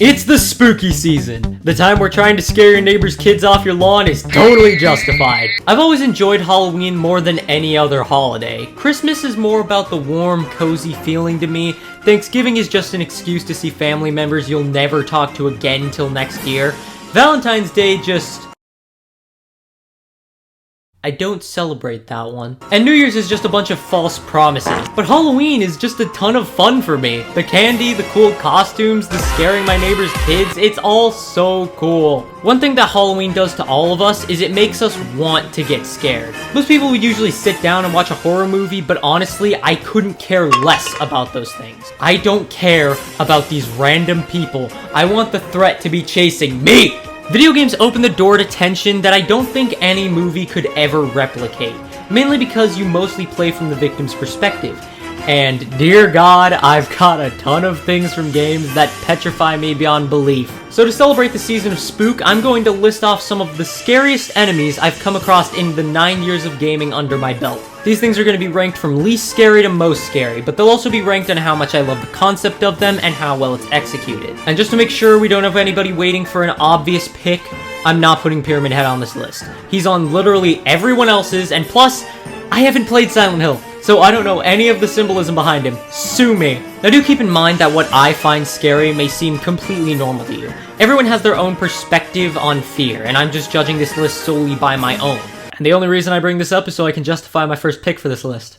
It's the spooky season. The time where trying to scare your neighbor's kids off your lawn is totally justified. I've always enjoyed Halloween more than any other holiday. Christmas is more about the warm, cozy feeling to me. Thanksgiving is just an excuse to see family members you'll never talk to again until next year. Valentine's Day I don't celebrate that one. And New Year's is just a bunch of false promises. But Halloween is just a ton of fun for me. The candy, the cool costumes, the scaring my neighbor's kids, it's all so cool. One thing that Halloween does to all of us is it makes us want to get scared. Most people would usually sit down and watch a horror movie, but honestly, I couldn't care less about those things. I don't care about these random people. I want the threat to be chasing me! Video games open the door to tension that I don't think any movie could ever replicate, mainly because you mostly play from the victim's perspective. And dear God, I've got a ton of things from games that petrify me beyond belief. So to celebrate the season of Spook, I'm going to list off some of the scariest enemies I've come across in the 9 years of gaming under my belt. These things are going to be ranked from least scary to most scary, but they'll also be ranked on how much I love the concept of them and how well it's executed. And just to make sure we don't have anybody waiting for an obvious pick, I'm not putting Pyramid Head on this list. He's on literally everyone else's, and plus, I haven't played Silent Hill, so I don't know any of the symbolism behind him. Sue me. Now do keep in mind that what I find scary may seem completely normal to you. Everyone has their own perspective on fear, and I'm just judging this list solely by my own. And the only reason I bring this up is so I can justify my first pick for this list.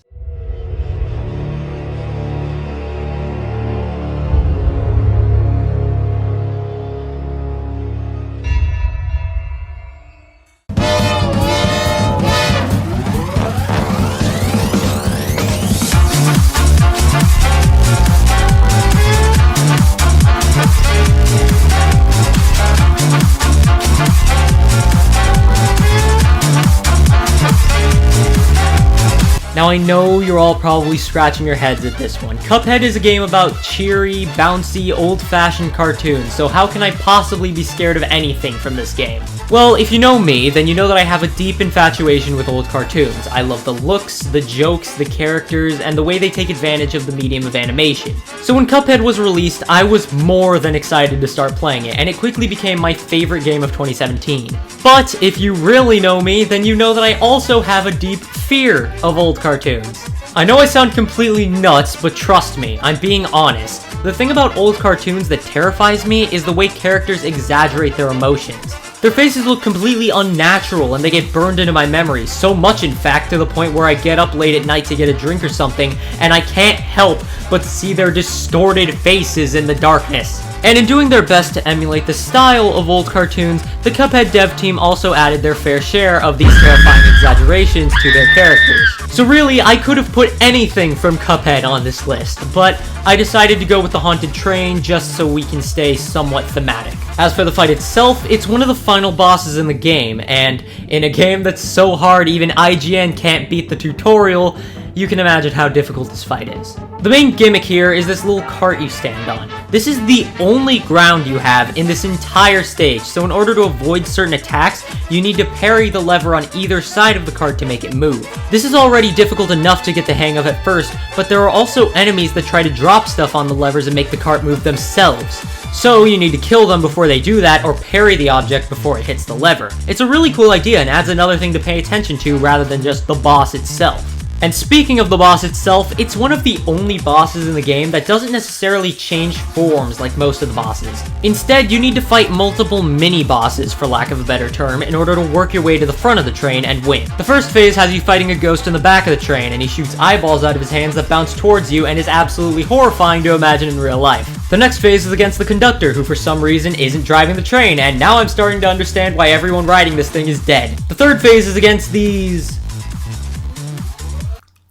Now I know you're all probably scratching your heads at this one. Cuphead is a game about cheery, bouncy, old-fashioned cartoons, so how can I possibly be scared of anything from this game? Well, if you know me, then you know that I have a deep infatuation with old cartoons. I love the looks, the jokes, the characters, and the way they take advantage of the medium of animation. So when Cuphead was released, I was more than excited to start playing it, and it quickly became my favorite game of 2017. But if you really know me, then you know that I also have a deep fear of old cartoons. I know I sound completely nuts, but trust me, I'm being honest. The thing about old cartoons that terrifies me is the way characters exaggerate their emotions. Their faces look completely unnatural and they get burned into my memory, so much in fact to the point where I get up late at night to get a drink or something and I can't help but see their distorted faces in the darkness. And in doing their best to emulate the style of old cartoons, the Cuphead dev team also added their fair share of these terrifying exaggerations to their characters. So really, I could have put anything from Cuphead on this list, but I decided to go with the Haunted Train just so we can stay somewhat thematic. As for the fight itself, it's one of the final bosses in the game, and in a game that's so hard even IGN can't beat the tutorial, you can imagine how difficult this fight is. The main gimmick here is this little cart you stand on. This is the only ground you have in this entire stage, so in order to avoid certain attacks, you need to parry the lever on either side of the cart to make it move. This is already difficult enough to get the hang of at first, but there are also enemies that try to drop stuff on the levers and make the cart move themselves. So you need to kill them before they do that, or parry the object before it hits the lever. It's a really cool idea and adds another thing to pay attention to rather than just the boss itself. And speaking of the boss itself, it's one of the only bosses in the game that doesn't necessarily change forms like most of the bosses. Instead, you need to fight multiple mini-bosses, for lack of a better term, in order to work your way to the front of the train and win. The first phase has you fighting a ghost in the back of the train, and he shoots eyeballs out of his hands that bounce towards you and is absolutely horrifying to imagine in real life. The next phase is against the conductor, who for some reason isn't driving the train, and now I'm starting to understand why everyone riding this thing is dead. The third phase is against these...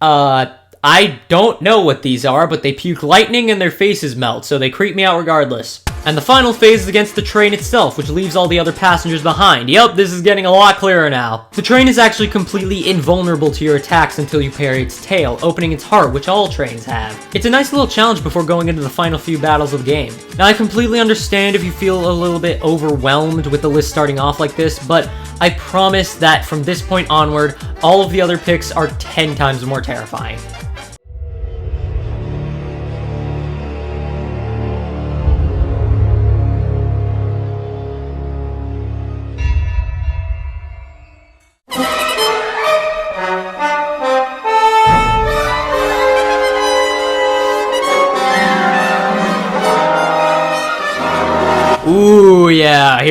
I don't know what these are, but they puke lightning and their faces melt, so they creep me out regardless. And the final phase is against the train itself, which leaves all the other passengers behind. Yup, this is getting a lot clearer now. The train is actually completely invulnerable to your attacks until you parry its tail, opening its heart, which all trains have. It's a nice little challenge before going into the final few battles of the game. Now, I completely understand if you feel a little bit overwhelmed with the list starting off like this, but I promise that from this point onward, all of the other picks are 10 times more terrifying.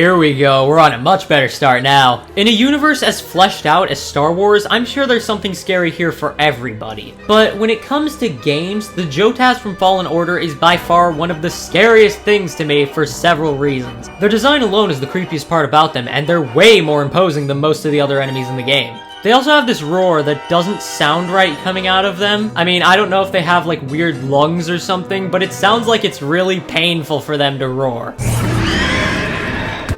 here we go. We're on a much better start now. In a universe as fleshed out as Star Wars, I'm sure there's something scary here for everybody. But when it comes to games, the Jotaz from Fallen Order is by far one of the scariest things to me for several reasons. Their design alone is the creepiest part about them, and they're way more imposing than most of the other enemies in the game. They also have this roar that doesn't sound right coming out of them. I mean, I don't know if they have like weird lungs or something, but it sounds like it's really painful for them to roar.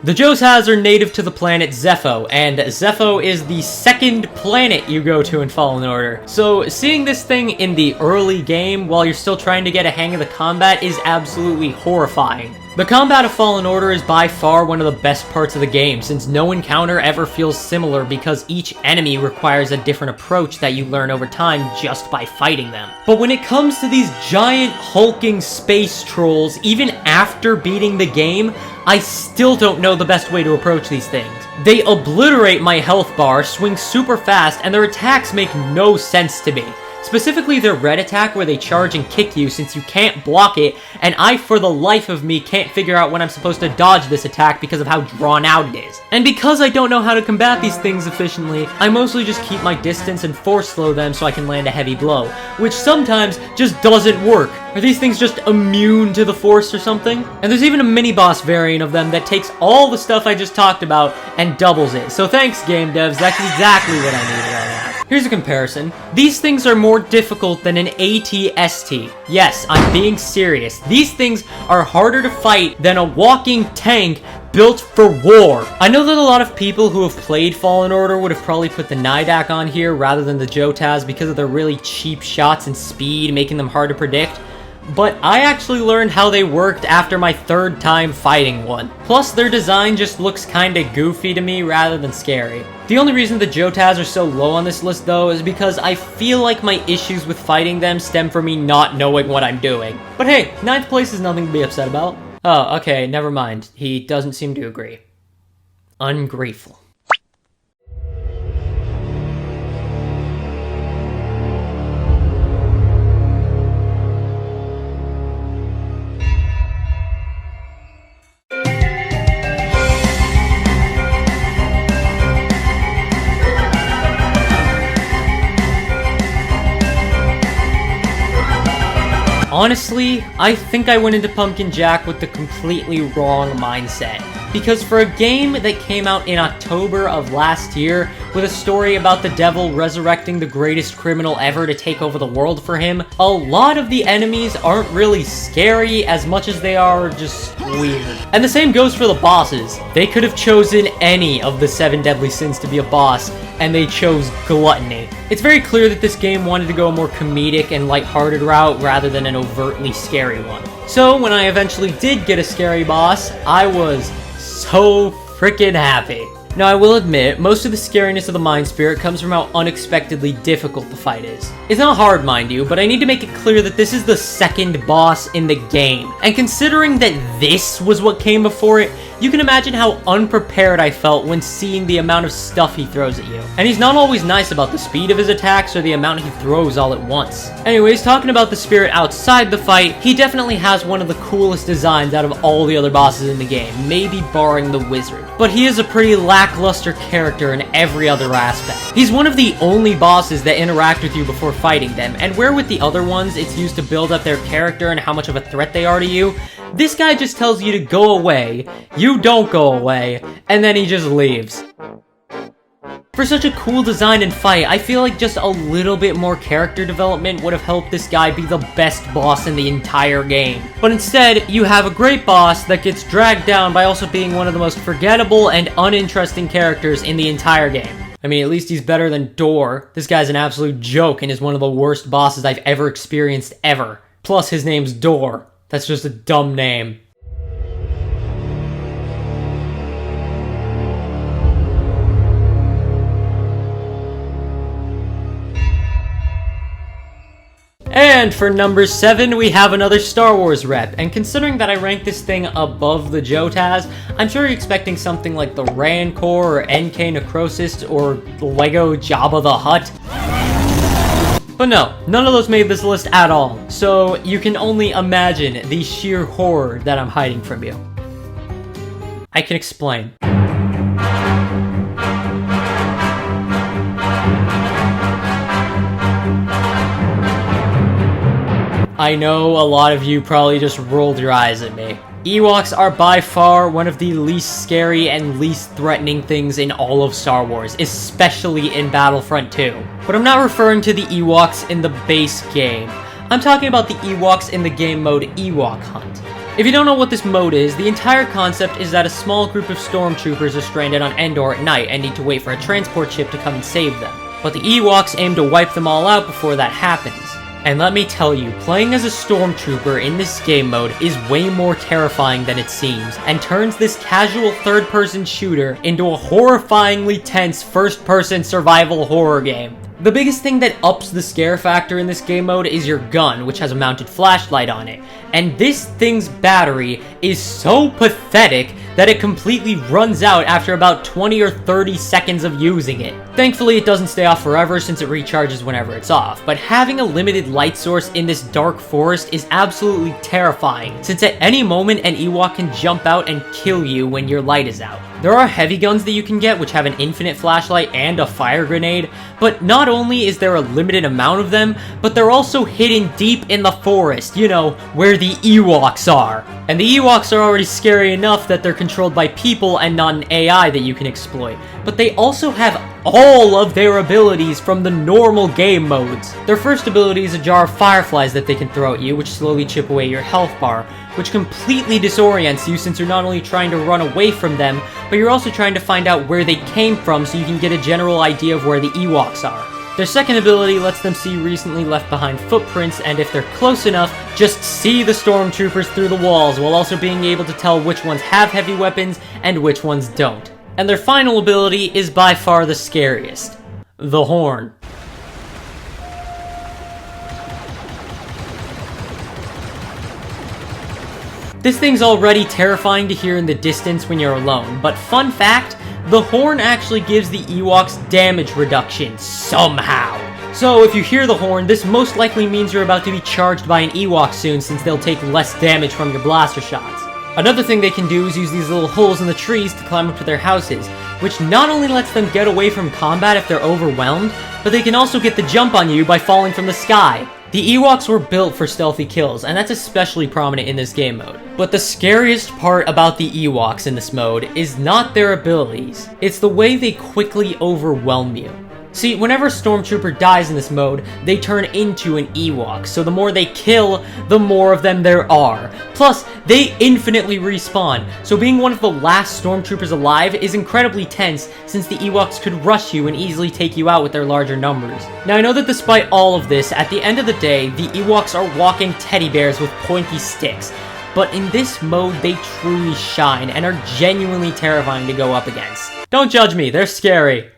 The Jotaz are native to the planet Zepho, and Zepho is the second planet you go to in Fallen Order. So seeing this thing in the early game while you're still trying to get a hang of the combat is absolutely horrifying. The combat of Fallen Order is by far one of the best parts of the game, since no encounter ever feels similar because each enemy requires a different approach that you learn over time just by fighting them. But when it comes to these giant hulking space trolls, even after beating the game, I still don't know the best way to approach these things. They obliterate my health bar, swing super fast, and their attacks make no sense to me. Specifically their red attack where they charge and kick you since you can't block it, and I for the life of me can't figure out when I'm supposed to dodge this attack because of how drawn out it is. And because I don't know how to combat these things efficiently, I mostly just keep my distance and force slow them so I can land a heavy blow, which sometimes just doesn't work. Are these things just immune to the force or something? And there's even a mini-boss variant of them that takes all the stuff I just talked about and doubles it. So thanks, game devs, that's exactly what I needed right now. Here's a comparison. These things are more difficult than an AT-ST. Yes, I'm being serious. These things are harder to fight than a walking tank built for war. I know that a lot of people who have played Fallen Order would have probably put the Nidak on here rather than the Jotaz because of their really cheap shots and speed, making them hard to predict. But I actually learned how they worked after my third time fighting one. Plus, their design just looks kinda goofy to me rather than scary. The only reason the Jotaz are so low on this list though is because I feel like my issues with fighting them stem from me not knowing what I'm doing. But hey, 9th place is nothing to be upset about. Oh, okay, never mind. He doesn't seem to agree. Ungrateful. Honestly, I think I went into Pumpkin Jack with the completely wrong mindset. Because for a game that came out in October of last year, with a story about the devil resurrecting the greatest criminal ever to take over the world for him, a lot of the enemies aren't really scary as much as they are just weird. And the same goes for the bosses. They could have chosen any of the 7 deadly sins to be a boss, and they chose gluttony. It's very clear that this game wanted to go a more comedic and lighthearted route rather than an overtly scary one. So when I eventually did get a scary boss, I was so freaking happy. Now I will admit, most of the scariness of the Mind Spirit comes from how unexpectedly difficult the fight is. It's not hard, mind you, but I need to make it clear that this is the second boss in the game. And considering that this was what came before it, you can imagine how unprepared I felt when seeing the amount of stuff he throws at you. And he's not always nice about the speed of his attacks or the amount he throws all at once. Anyways, talking about the spirit outside the fight, he definitely has one of the coolest designs out of all the other bosses in the game, maybe barring the wizard. But he is a pretty lackluster character in every other aspect. He's one of the only bosses that interact with you before fighting them, and where with the other ones it's used to build up their character and how much of a threat they are to you, this guy just tells you to go away, you don't go away, and then he just leaves. For such a cool design and fight, I feel like just a little bit more character development would have helped this guy be the best boss in the entire game. But instead, you have a great boss that gets dragged down by also being one of the most forgettable and uninteresting characters in the entire game. I mean, at least he's better than Door. This guy's an absolute joke and is one of the worst bosses I've ever experienced ever. Plus, his name's Door. That's just a dumb name. And for number 7, we have another Star Wars rep, and considering that I rank this thing above the Jotaz, I'm sure you're expecting something like the Rancor or NK Necrosis or Lego Jabba the Hutt. But no, none of those made this list at all, so you can only imagine the sheer horror that I'm hiding from you. I can explain. I know a lot of you probably just rolled your eyes at me. Ewoks are by far one of the least scary and least threatening things in all of Star Wars, especially in Battlefront 2. But I'm not referring to the Ewoks in the base game. I'm talking about the Ewoks in the game mode Ewok Hunt. If you don't know what this mode is, the entire concept is that a small group of stormtroopers are stranded on Endor at night and need to wait for a transport ship to come and save them. But the Ewoks aim to wipe them all out before that happens. And let me tell you, playing as a stormtrooper in this game mode is way more terrifying than it seems, and turns this casual third-person shooter into a horrifyingly tense first-person survival horror game. The biggest thing that ups the scare factor in this game mode is your gun, which has a mounted flashlight on it. And this thing's battery is so pathetic that it completely runs out after about 20 or 30 seconds of using it. Thankfully, it doesn't stay off forever since it recharges whenever it's off, but having a limited light source in this dark forest is absolutely terrifying, since at any moment an Ewok can jump out and kill you when your light is out. There are heavy guns that you can get which have an infinite flashlight and a fire grenade, but not only is there a limited amount of them, but they're also hidden deep in the forest, you know, where the Ewoks are. And the Ewoks are already scary enough that they're controlled by people and not an AI that you can exploit, but they also have all of their abilities from the normal game modes. Their first ability is a jar of fireflies that they can throw at you, which slowly chip away your health bar, which completely disorients you since you're not only trying to run away from them, but you're also trying to find out where they came from so you can get a general idea of where the Ewoks are. Their second ability lets them see recently left behind footprints, and if they're close enough, just see the stormtroopers through the walls, while also being able to tell which ones have heavy weapons and which ones don't. And their final ability is by far the scariest: the horn. This thing's already terrifying to hear in the distance when you're alone, but fun fact, the horn actually gives the Ewoks damage reduction, somehow. So if you hear the horn, this most likely means you're about to be charged by an Ewok soon, since they'll take less damage from your blaster shots. Another thing they can do is use these little holes in the trees to climb up to their houses, which not only lets them get away from combat if they're overwhelmed, but they can also get the jump on you by falling from the sky. The Ewoks were built for stealthy kills, and that's especially prominent in this game mode. But the scariest part about the Ewoks in this mode is not their abilities, it's the way they quickly overwhelm you. See, whenever a stormtrooper dies in this mode, they turn into an Ewok, so the more they kill, the more of them there are. Plus, they infinitely respawn, so being one of the last stormtroopers alive is incredibly tense, since the Ewoks could rush you and easily take you out with their larger numbers. Now I know that despite all of this, at the end of the day, the Ewoks are walking teddy bears with pointy sticks, but in this mode they truly shine and are genuinely terrifying to go up against. Don't judge me, they're scary.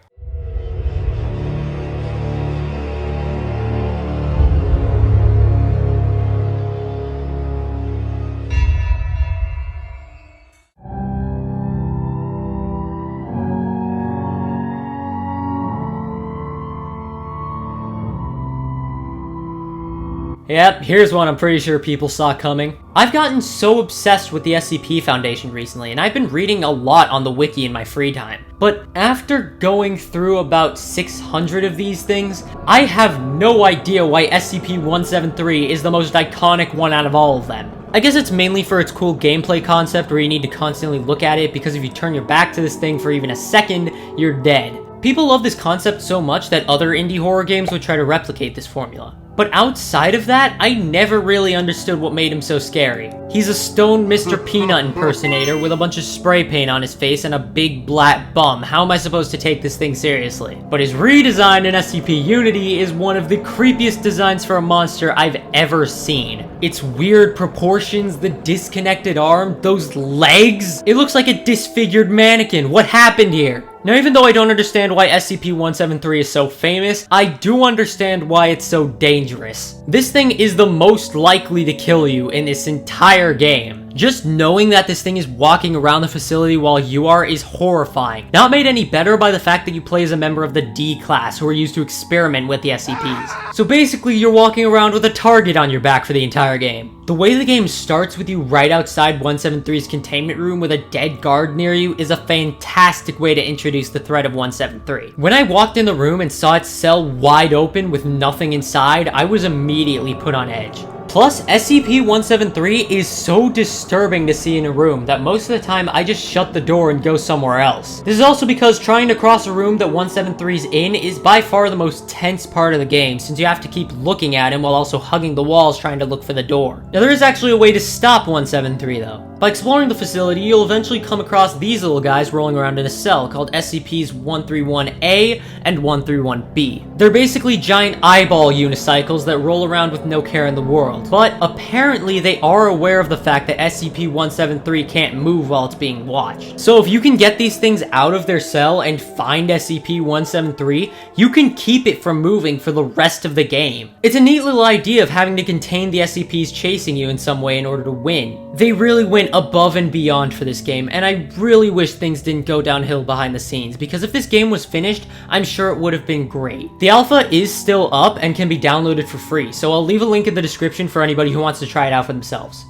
Yep, here's one I'm pretty sure people saw coming. I've gotten so obsessed with the SCP Foundation recently, and I've been reading a lot on the wiki in my free time. But after going through about 600 of these things, I have no idea why SCP-173 is the most iconic one out of all of them. I guess it's mainly for its cool gameplay concept where you need to constantly look at it, because if you turn your back to this thing for even a second, you're dead. People love this concept so much that other indie horror games would try to replicate this formula. But outside of that, I never really understood what made him so scary. He's a stoned Mr. Peanut impersonator with a bunch of spray paint on his face and a big black bum. How am I supposed to take this thing seriously? But his redesign in SCP Unity is one of the creepiest designs for a monster I've ever seen. Its weird proportions, the disconnected arm, those legs. It looks like a disfigured mannequin. What happened here? Now, even though I don't understand why SCP-173 is so famous, I do understand why it's so dangerous. This thing is the most likely to kill you in this entire game. Just knowing that this thing is walking around the facility while you are is horrifying. Not made any better by the fact that you play as a member of the D class who are used to experiment with the SCPs. So basically you're walking around with a target on your back for the entire game. The way the game starts with you right outside 173's containment room with a dead guard near you is a fantastic way to introduce the threat of 173. When I walked in the room and saw its cell wide open with nothing inside, I was immediately put on edge. Plus, SCP-173 is so disturbing to see in a room that most of the time I just shut the door and go somewhere else. This is also because trying to cross a room that 173's in is by far the most tense part of the game, since you have to keep looking at him while also hugging the walls trying to look for the door. Now there is actually a way to stop 173 though. By exploring the facility, you'll eventually come across these little guys rolling around in a cell called SCPs 131A and 131B. They're basically giant eyeball unicycles that roll around with no care in the world, but apparently they are aware of the fact that SCP-173 can't move while it's being watched. So if you can get these things out of their cell and find SCP-173, you can keep it from moving for the rest of the game. It's a neat little idea of having to contain the SCPs chasing you in some way in order to win. They really went above and beyond for this game, and I really wish things didn't go downhill behind the scenes, because if this game was finished, I'm sure it would have been great. The alpha is still up and can be downloaded for free, so I'll leave a link in the description for anybody who wants to try it out for themselves.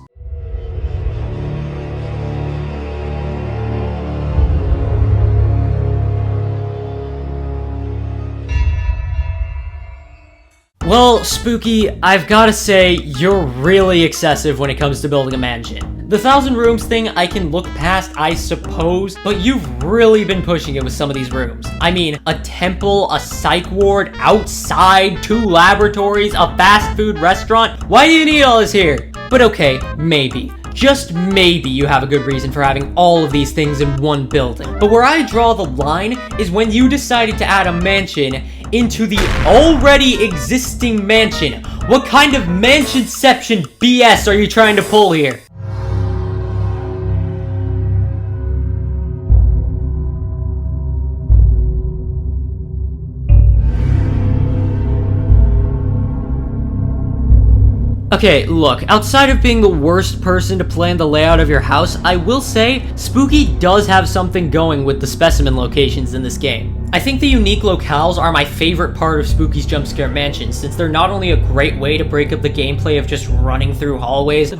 Well, Spooky, I've gotta say, you're really excessive when it comes to building a mansion. The 1,000 rooms thing I can look past, I suppose, but you've really been pushing it with some of these rooms. I mean, a temple, a psych ward, outside, 2 laboratories, a fast food restaurant. Why do you need all this here? But okay, maybe. Just maybe you have a good reason for having all of these things in one building. But where I draw the line is when you decided to add a mansion into the already existing mansion. What kind of mansionception BS are you trying to pull here? Okay, look, outside of being the worst person to plan the layout of your house, I will say, Spooky does have something going with the specimen locations in this game. I think the unique locales are my favorite part of Spooky's Jumpscare Mansion, since they're not only a great way to break up the gameplay of just running through hallways,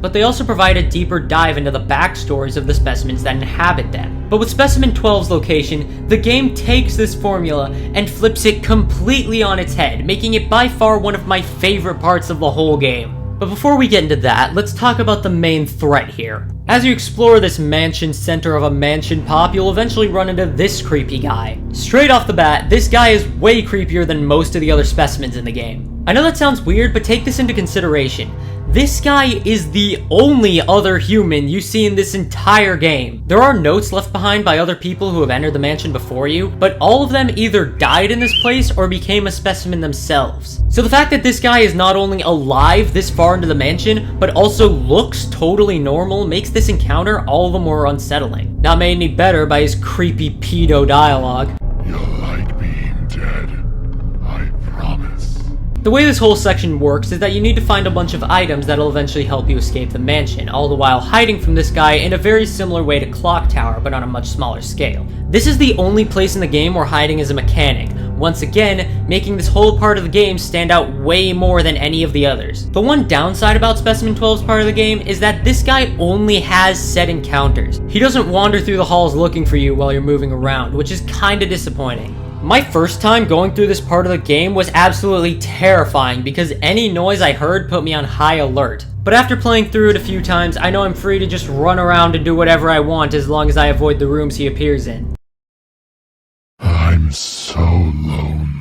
but they also provide a deeper dive into the backstories of the specimens that inhabit them. But with Specimen 12's location, the game takes this formula and flips it completely on its head, making it by far one of my favorite parts of the whole game. But before we get into that, let's talk about the main threat here. As you explore this mansion center of a mansion pop, you'll eventually run into this creepy guy. Straight off the bat, this guy is way creepier than most of the other specimens in the game. I know that sounds weird, but take this into consideration. This guy is the only other human you see in this entire game. There are notes left behind by other people who have entered the mansion before you, but all of them either died in this place or became a specimen themselves. So the fact that this guy is not only alive this far into the mansion, but also looks totally normal makes this encounter all the more unsettling. Not made any better by his creepy pedo dialogue. You'll like being dead, I promise. The way this whole section works is that you need to find a bunch of items that'll eventually help you escape the mansion, all the while hiding from this guy in a very similar way to Clock Tower, but on a much smaller scale. This is the only place in the game where hiding is a mechanic, once again, making this whole part of the game stand out way more than any of the others. The one downside about Specimen 12's part of the game is that this guy only has set encounters. He doesn't wander through the halls looking for you while you're moving around, which is kinda disappointing. My first time going through this part of the game was absolutely terrifying because any noise I heard put me on high alert. But after playing through it a few times, I know I'm free to just run around and do whatever I want as long as I avoid the rooms he appears in. I'm so lonely.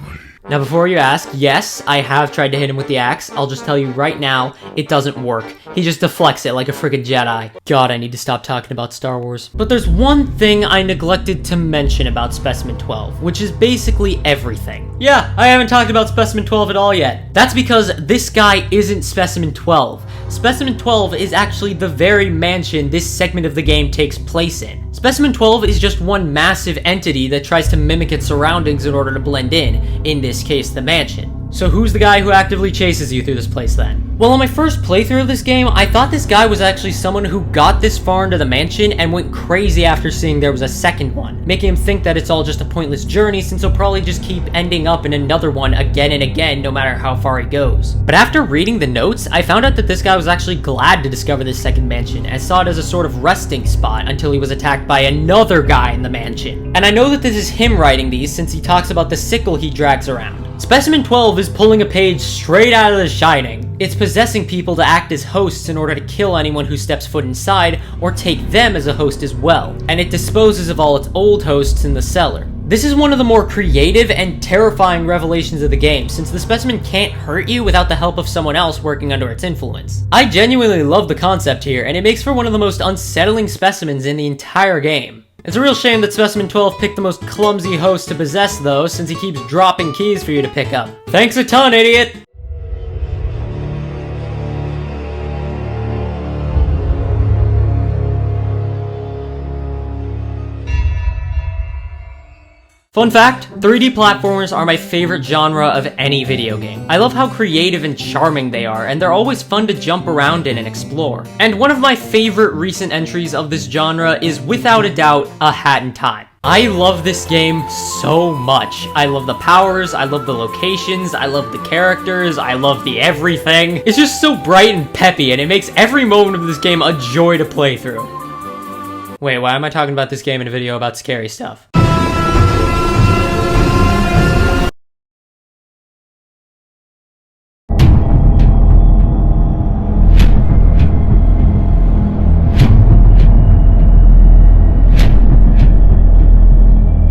Now before you ask, yes, I have tried to hit him with the axe. I'll just tell you right now, it doesn't work. He just deflects it like a friggin' Jedi. God, I need to stop talking about Star Wars. But there's one thing I neglected to mention about Specimen 12, which is basically everything. Yeah, I haven't talked about Specimen 12 at all yet. That's because this guy isn't Specimen 12. Specimen 12 is actually the very mansion this segment of the game takes place in. Specimen 12 is just one massive entity that tries to mimic its surroundings in order to blend in this case, the mansion. So who's the guy who actively chases you through this place then? Well, on my first playthrough of this game, I thought this guy was actually someone who got this far into the mansion and went crazy after seeing there was a second one, making him think that it's all just a pointless journey since he'll probably just keep ending up in another one again and again no matter how far he goes. But after reading the notes, I found out that this guy was actually glad to discover this second mansion and saw it as a sort of resting spot until he was attacked by another guy in the mansion. And I know that this is him writing these since he talks about the sickle he drags around. Specimen 12 is pulling a page straight out of The Shining. It's possessing people to act as hosts in order to kill anyone who steps foot inside, or take them as a host as well, and it disposes of all its old hosts in the cellar. This is one of the more creative and terrifying revelations of the game, since the specimen can't hurt you without the help of someone else working under its influence. I genuinely love the concept here, and it makes for one of the most unsettling specimens in the entire game. It's a real shame that Specimen 12 picked the most clumsy host to possess though, since he keeps dropping keys for you to pick up. Thanks a ton, idiot! Fun fact, 3D platformers are my favorite genre of any video game. I love how creative and charming they are, and they're always fun to jump around in and explore. And one of my favorite recent entries of this genre is without a doubt A Hat in Time. I love this game so much. I love the powers, I love the locations, I love the characters, I love the everything. It's just so bright and peppy, and it makes every moment of this game a joy to play through. Wait, why am I talking about this game in a video about scary stuff?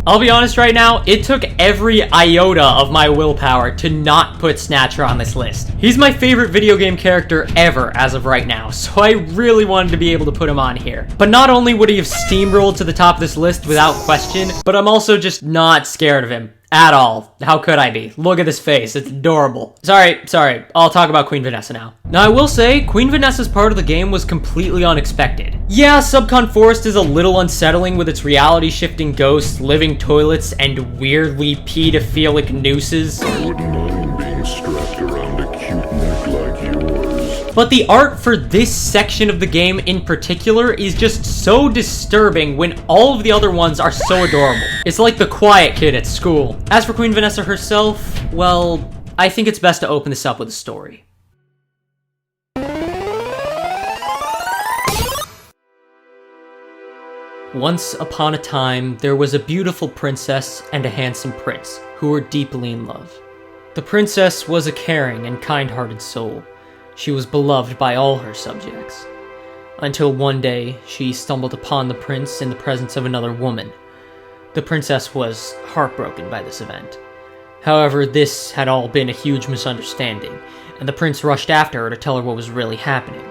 I'll be honest right now, it took every iota of my willpower to not put Snatcher on this list. He's my favorite video game character ever as of right now, so I really wanted to be able to put him on here. But not only would he have steamrolled to the top of this list without question, but I'm also just not scared of him. At all. How could I be? Look at this face, it's adorable. Sorry, I'll talk about Queen Vanessa now. Now I will say, Queen Vanessa's part of the game was completely unexpected. Yeah, Subcon Forest is a little unsettling with its reality-shifting ghosts, living toilets, and weirdly pedophilic nooses. I wouldn't mind being strapped around a cute neck like yours. But the art for this section of the game in particular is just so disturbing when all of the other ones are so adorable. It's like the quiet kid at school. As for Queen Vanessa herself, well, I think it's best to open this up with a story. Once upon a time, there was a beautiful princess and a handsome prince who were deeply in love. The princess was a caring and kind-hearted soul. She was beloved by all her subjects. Until one day, she stumbled upon the prince in the presence of another woman. The princess was heartbroken by this event. However, this had all been a huge misunderstanding, and the prince rushed after her to tell her what was really happening.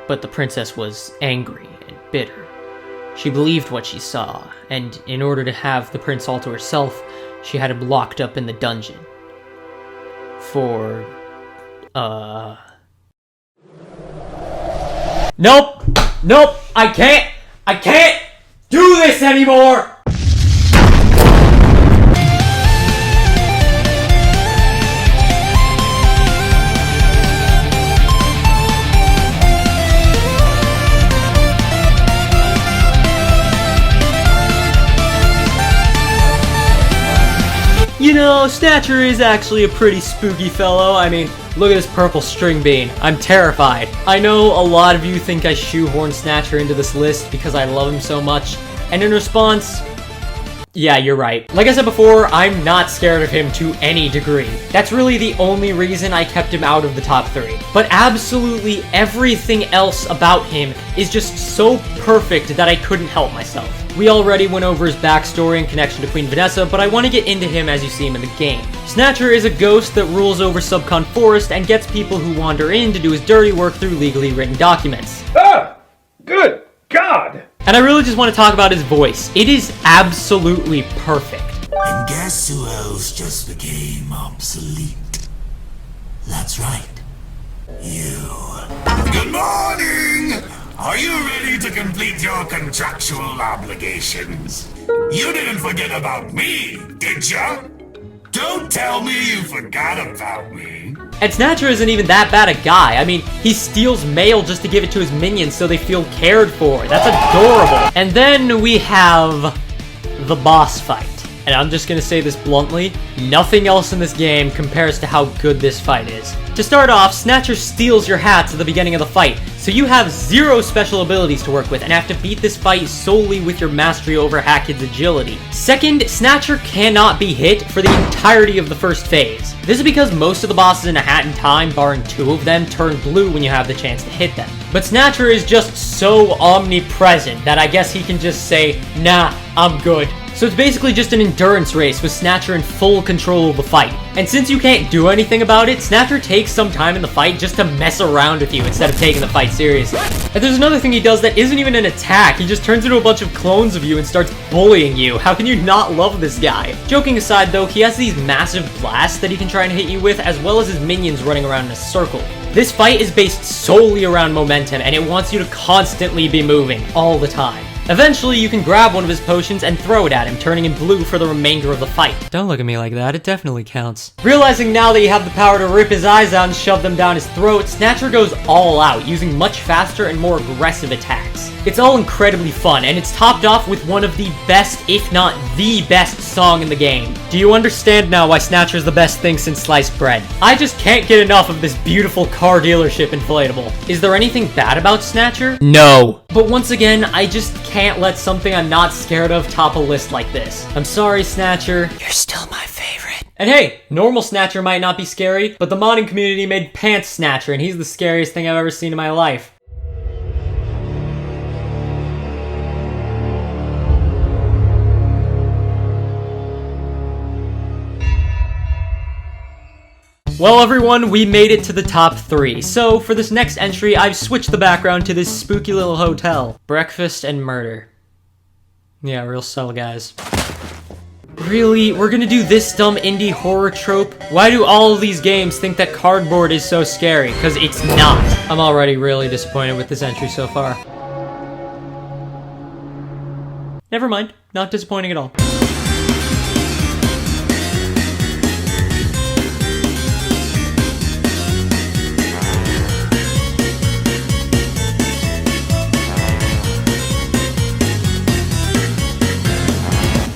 But the princess was angry and bitter. She believed what she saw, and in order to have the prince all to herself, she had him locked up in the dungeon. For, Nope! I can't do this anymore! You know, Snatcher is actually a pretty spooky fellow. I mean, look at this purple string bean. I'm terrified. I know a lot of you think I shoehorned Snatcher into this list because I love him so much, and in response, yeah, you're right. Like I said before, I'm not scared of him to any degree. That's really the only reason I kept him out of the top 3. But absolutely everything else about him is just so perfect that I couldn't help myself. We already went over his backstory in connection to Queen Vanessa, but I want to get into him as you see him in the game. Snatcher is a ghost that rules over Subcon Forest and gets people who wander in to do his dirty work through legally written documents. Ah! Good God! And I really just want to talk about his voice. It is absolutely perfect. And guess who else just became obsolete? That's right. You. Good morning! Are you ready to complete your contractual obligations? You didn't forget about me, did ya? Don't tell me you forgot about me. And Snatcher isn't even that bad a guy. I mean, he steals mail just to give it to his minions so they feel cared for. That's adorable. And then we have the boss fight. And I'm just gonna say this bluntly, nothing else in this game compares to how good this fight is. To start off, Snatcher steals your hats at the beginning of the fight, so you have 0 special abilities to work with and have to beat this fight solely with your mastery over Hackid's agility. Second, Snatcher cannot be hit for the entirety of the first phase. This is because most of the bosses in A Hat in Time, barring 2 of them, turn blue when you have the chance to hit them. But Snatcher is just so omnipresent that I guess he can just say, nah, I'm good. So it's basically just an endurance race with Snatcher in full control of the fight. And since you can't do anything about it, Snatcher takes some time in the fight just to mess around with you instead of taking the fight seriously. And there's another thing he does that isn't even an attack, he just turns into a bunch of clones of you and starts bullying you. How can you not love this guy? Joking aside though, he has these massive blasts that he can try and hit you with, as well as his minions running around in a circle. This fight is based solely around momentum, and it wants you to constantly be moving, all the time. Eventually, you can grab one of his potions and throw it at him, turning him blue for the remainder of the fight. Don't look at me like that, it definitely counts. Realizing now that you have the power to rip his eyes out and shove them down his throat, Snatcher goes all out, using much faster and more aggressive attacks. It's all incredibly fun, and it's topped off with one of the best, if not the best song in the game. Do you understand now why Snatcher is the best thing since sliced bread? I just can't get enough of this beautiful car dealership inflatable. Is there anything bad about Snatcher? No. But once again, I just can't let something I'm not scared of top a list like this. I'm sorry, Snatcher. You're still my favorite. And hey, normal Snatcher might not be scary, but the modding community made Pants Snatcher, and he's the scariest thing I've ever seen in my life. Well everyone, we made it to the top 3. So for this next entry, I've switched the background to this spooky little hotel. Breakfast and murder. Yeah, real subtle, guys. Really? We're gonna do this dumb indie horror trope? Why do all of these games think that cardboard is so scary? Because it's not. I'm already really disappointed with this entry so far. Never mind, not disappointing at all.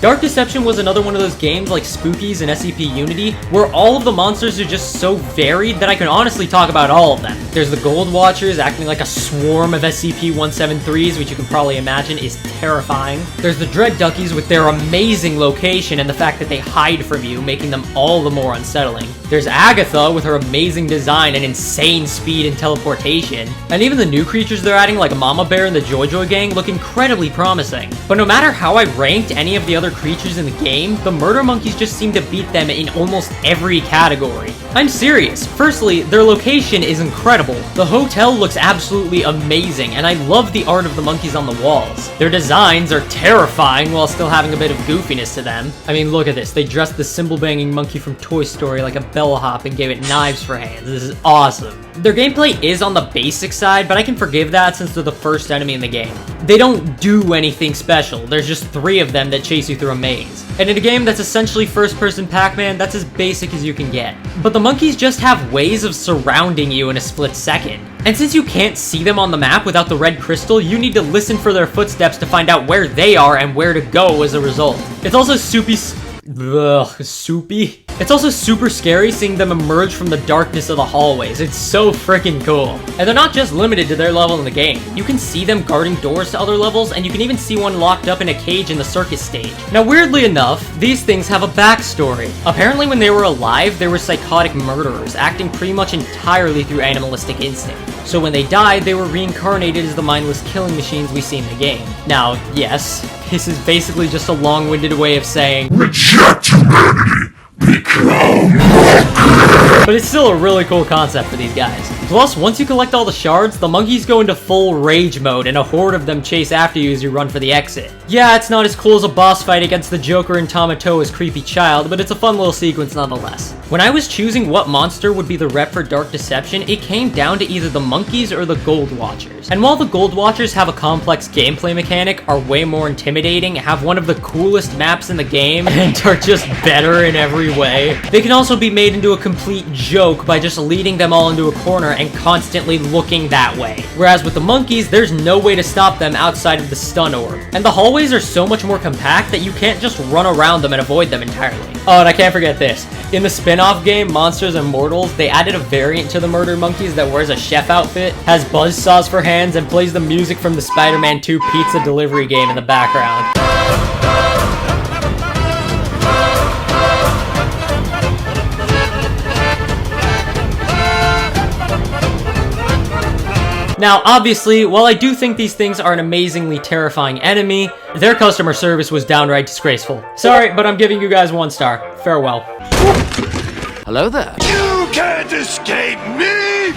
Dark Deception was another one of those games like Spookies and SCP Unity, where all of the monsters are just so varied that I can honestly talk about all of them. There's the Gold Watchers acting like a swarm of SCP-173s, which you can probably imagine is terrifying. There's the Dread Duckies with their amazing location and the fact that they hide from you, making them all the more unsettling. There's Agatha with her amazing design and insane speed and teleportation. And even the new creatures they're adding, like Mama Bear and the Joy Joy Gang, look incredibly promising. But no matter how I ranked any of the other creatures in the game, the murder monkeys just seem to beat them in almost every category. I'm serious. Firstly, their location is incredible. The hotel looks absolutely amazing, and I love the art of the monkeys on the walls. Their designs are terrifying while still having a bit of goofiness to them. I mean, look at this. They dressed the cymbal-banging monkey from Toy Story like a bellhop and gave it knives for hands. This is awesome. Their gameplay is on the basic side, but I can forgive that since they're the first enemy in the game. They don't do anything special. There's just 3 of them that chase you through a maze. And in a game that's essentially first-person Pac-Man, that's as basic as you can get. But the monkeys just have ways of surrounding you in a split second. And since you can't see them on the map without the red crystal, you need to listen for their footsteps to find out where they are and where to go as a result. It's also soupy. It's also super scary seeing them emerge from the darkness of the hallways. It's so freaking cool. And they're not just limited to their level in the game. You can see them guarding doors to other levels, and you can even see one locked up in a cage in the circus stage. Now, weirdly enough, these things have a backstory. Apparently, when they were alive, they were psychotic murderers, acting pretty much entirely through animalistic instinct. So when they died, they were reincarnated as the mindless killing machines we see in the game. Now, yes, this is basically just a long-winded way of saying, Reject humanity! Become but it's still a really cool concept for these guys. Plus, once you collect all the shards, the monkeys go into full rage mode and a horde of them chase after you as you run for the exit. Yeah, it's not as cool as a boss fight against the Joker and Tamatoa's creepy child, but it's a fun little sequence nonetheless. When I was choosing what monster would be the rep for Dark Deception, it came down to either the monkeys or the Gold Watchers. And while the Gold Watchers have a complex gameplay mechanic, are way more intimidating, have one of the coolest maps in the game, and are just better in every way, they can also be made into a complete joke by just leading them all into a corner and constantly looking that way. Whereas with the monkeys, there's no way to stop them outside of the stun orb. And the hallways are so much more compact that you can't just run around them and avoid them entirely. Oh, and I can't forget this. In the spin-off game, Monsters and Mortals, they added a variant to the murder monkeys that wears a chef outfit, has buzzsaws for hands, and plays the music from the Spider-Man 2 pizza delivery game in the background. Now, obviously, while I do think these things are an amazingly terrifying enemy, their customer service was downright disgraceful. Sorry, but I'm giving you guys 1 star. Farewell. Hello there. You can't escape me!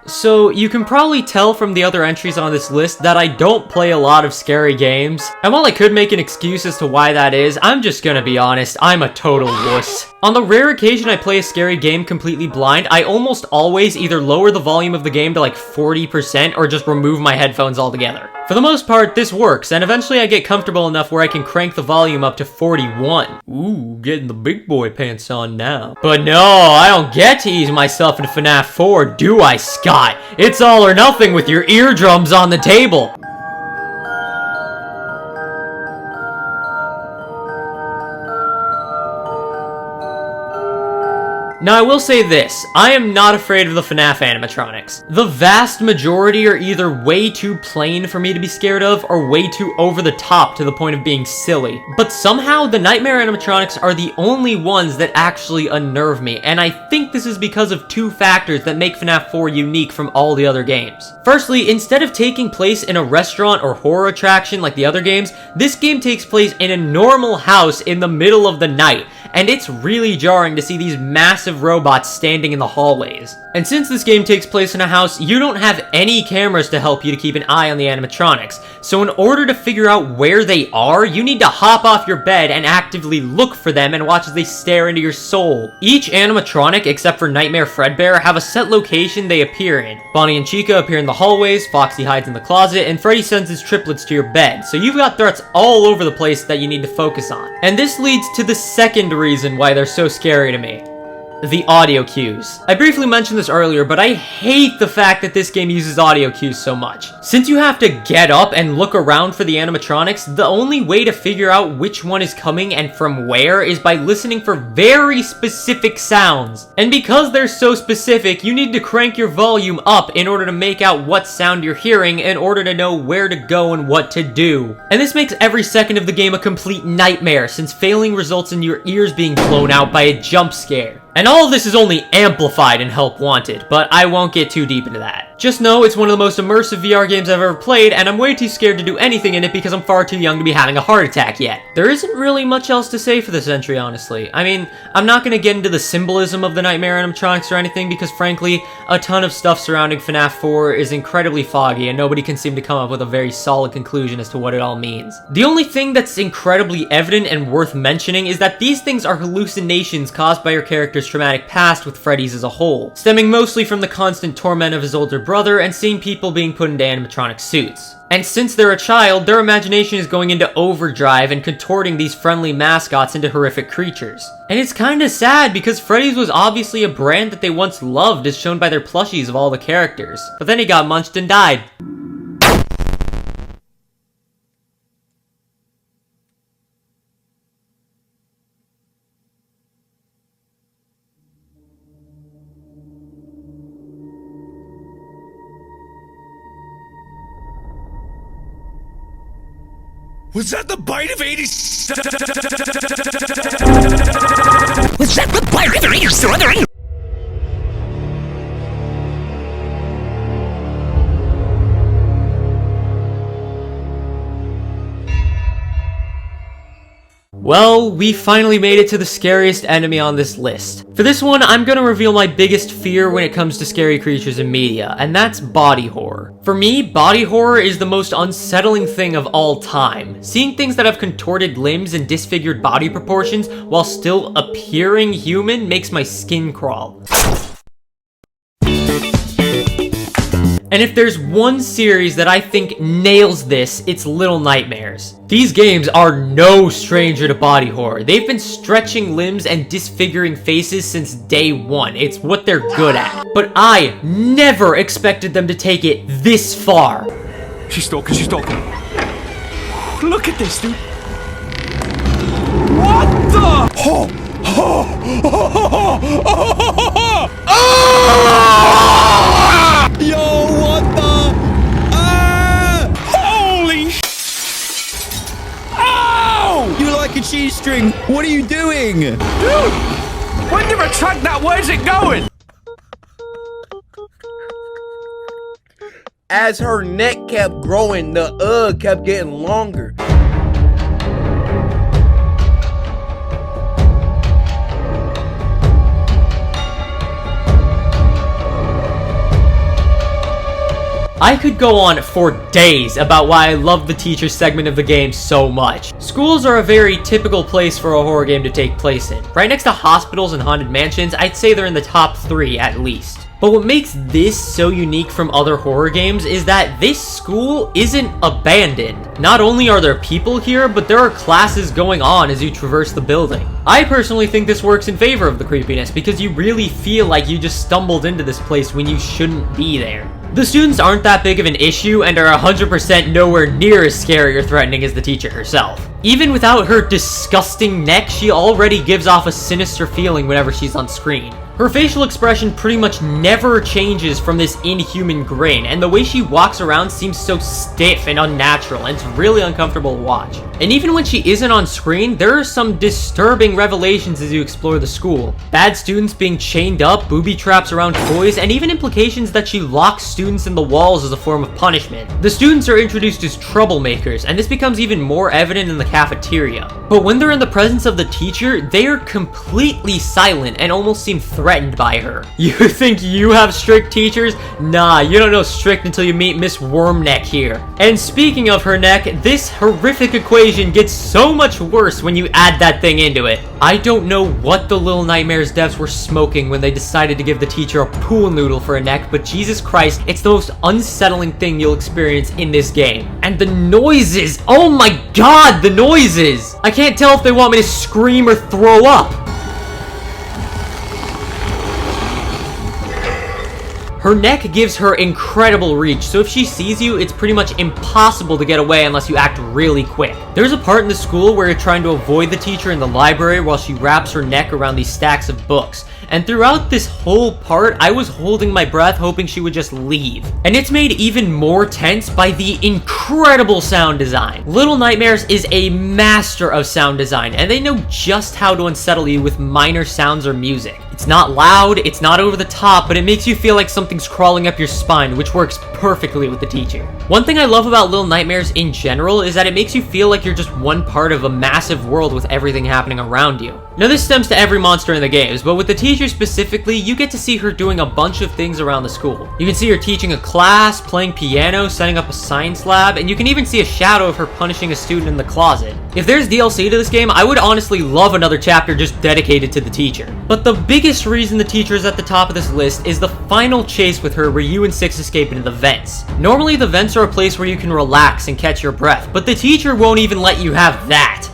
So, you can probably tell from the other entries on this list that I don't play a lot of scary games. And while I could make an excuse as to why that is, I'm just gonna be honest, I'm a total wuss. On the rare occasion I play a scary game completely blind, I almost always either lower the volume of the game to like 40% or just remove my headphones altogether. For the most part, this works, and eventually I get comfortable enough where I can crank the volume up to 41. Ooh, getting the big boy pants on now. But no, I don't get to ease myself into FNAF 4, do I, Scott? It's all or nothing with your eardrums on the table. Now, I will say this, I am not afraid of the FNAF animatronics. The vast majority are either way too plain for me to be scared of, or way too over the top to the point of being silly. But somehow, the Nightmare animatronics are the only ones that actually unnerve me, and I think this is because of 2 factors that make FNAF 4 unique from all the other games. Firstly, instead of taking place in a restaurant or horror attraction like the other games, this game takes place in a normal house in the middle of the night, and it's really jarring to see these massive robots standing in the hallways. And since this game takes place in a house, you don't have any cameras to help you to keep an eye on the animatronics. So in order to figure out where they are, you need to hop off your bed and actively look for them and watch as they stare into your soul. Each animatronic, except for Nightmare Fredbear, have a set location they appear in. Bonnie and Chica appear in the hallways, Foxy hides in the closet, and Freddy sends his triplets to your bed. So you've got threats all over the place that you need to focus on. And this leads to the second reason why they're so scary to me. The audio cues. I briefly mentioned this earlier, but I hate the fact that this game uses audio cues so much. Since you have to get up and look around for the animatronics, the only way to figure out which one is coming and from where is by listening for very specific sounds. And because they're so specific, you need to crank your volume up in order to make out what sound you're hearing in order to know where to go and what to do. And this makes every second of the game a complete nightmare, since failing results in your ears being blown out by a jump scare. And all of this is only amplified in Help Wanted, but I won't get too deep into that. Just know it's one of the most immersive VR games I've ever played, and I'm way too scared to do anything in it because I'm far too young to be having a heart attack yet. There isn't really much else to say for this entry, honestly. I mean, I'm not gonna get into the symbolism of the Nightmare animatronics or anything because frankly, a ton of stuff surrounding FNAF 4 is incredibly foggy and nobody can seem to come up with a very solid conclusion as to what it all means. The only thing that's incredibly evident and worth mentioning is that these things are hallucinations caused by your character's traumatic past with Freddy's as a whole, stemming mostly from the constant torment of his older brother and seeing people being put into animatronic suits. And since they're a child, their imagination is going into overdrive and contorting these friendly mascots into horrific creatures. And it's kinda sad because Freddy's was obviously a brand that they once loved as shown by their plushies of all the characters. But then he got munched and died. Was that the bite of 80? Was that the bite of 80? Well, we finally made it to the scariest enemy on this list. For this one, I'm gonna reveal my biggest fear when it comes to scary creatures in media, and that's body horror. For me, body horror is the most unsettling thing of all time. Seeing things that have contorted limbs and disfigured body proportions while still appearing human makes my skin crawl. And if there's one series that I think nails this, it's Little Nightmares. These games are no stranger to body horror. They've been stretching limbs and disfiguring faces since day one. It's what they're good at. But I never expected them to take it this far. She's stalking, she's stalking. Look at this, dude. What the? Yo, what the? Holy sh! Ow! You're like a cheese string. What are you doing? Dude! When you retract that, where's it going? As her neck kept growing, the kept getting longer. I could go on for days about why I love the teacher segment of the game so much. Schools are a very typical place for a horror game to take place in. Right next to hospitals and haunted mansions, I'd say they're in the top 3 at least. But what makes this so unique from other horror games is that this school isn't abandoned. Not only are there people here, but there are classes going on as you traverse the building. I personally think this works in favor of the creepiness because you really feel like you just stumbled into this place when you shouldn't be there. The students aren't that big of an issue and are 100% nowhere near as scary or threatening as the teacher herself. Even without her disgusting neck, she already gives off a sinister feeling whenever she's on screen. Her facial expression pretty much never changes from this inhuman grin, and the way she walks around seems so stiff and unnatural, and it's really uncomfortable to watch. And even when she isn't on screen, there are some disturbing revelations as you explore the school. Bad students being chained up, booby traps around toys, and even implications that she locks students in the walls as a form of punishment. The students are introduced as troublemakers, and this becomes even more evident in the cafeteria. But when they're in the presence of the teacher, they are completely silent and almost seem threatened by her. You think you have strict teachers? Nah, you don't know strict until you meet Miss Wormneck here. And speaking of her neck, this horrific equation gets so much worse when you add that thing into it. I don't know what the Little Nightmares devs were smoking when they decided to give the teacher a pool noodle for a neck, but Jesus Christ, it's the most unsettling thing you'll experience in this game. And the noises! Oh my god, the noises! I can't tell if they want me to scream or throw up. Her neck gives her incredible reach, so if she sees you, it's pretty much impossible to get away unless you act really quick. There's a part in the school where you're trying to avoid the teacher in the library while she wraps her neck around these stacks of books. And throughout this whole part, I was holding my breath hoping she would just leave. And it's made even more tense by the incredible sound design. Little Nightmares is a master of sound design, and they know just how to unsettle you with minor sounds or music. It's not loud, it's not over the top, but it makes you feel like something's crawling up your spine, which works perfectly with the teacher. One thing I love about Little Nightmares in general is that it makes you feel like you're just one part of a massive world with everything happening around you. Now this stems to every monster in the games, but with the teacher specifically, you get to see her doing a bunch of things around the school. You can see her teaching a class, playing piano, setting up a science lab, and you can even see a shadow of her punishing a student in the closet. If there's DLC to this game, I would honestly love another chapter just dedicated to the teacher. But the biggest reason the teacher is at the top of this list is the final chase with her where you and Six escape into the vents. Normally the vents are a place where you can relax and catch your breath, but the teacher won't even let you have that.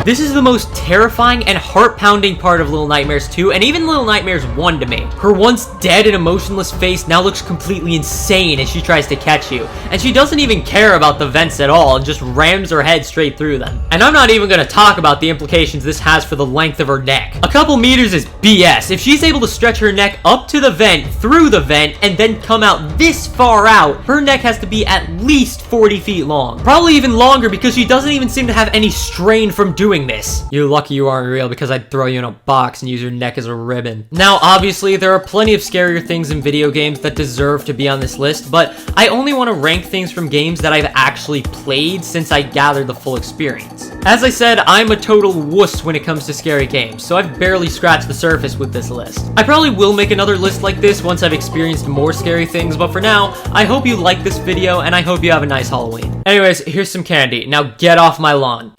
This is the most terrifying and heart-pounding part of Little Nightmares 2, and even Little Nightmares 1 to me. Her once dead and emotionless face now looks completely insane as she tries to catch you, and she doesn't even care about the vents at all and just rams her head straight through them. And I'm not even gonna talk about the implications this has for the length of her neck. A couple meters is BS. If she's able to stretch her neck up to the vent, through the vent, and then come out this far out, her neck has to be at least 40 feet long. Probably even longer because she doesn't even seem to have any strain from doing this. You're lucky you aren't real because I'd throw you in a box and use your neck as a ribbon. Now, obviously, there are plenty of scarier things in video games that deserve to be on this list, but I only want to rank things from games that I've actually played since I gathered the full experience. As I said, I'm a total wuss when it comes to scary games, so I've barely scratched the surface with this list. I probably will make another list like this once I've experienced more scary things, but for now, I hope you like this video and I hope you have a nice Halloween. Anyways, here's some candy. Now get off my lawn.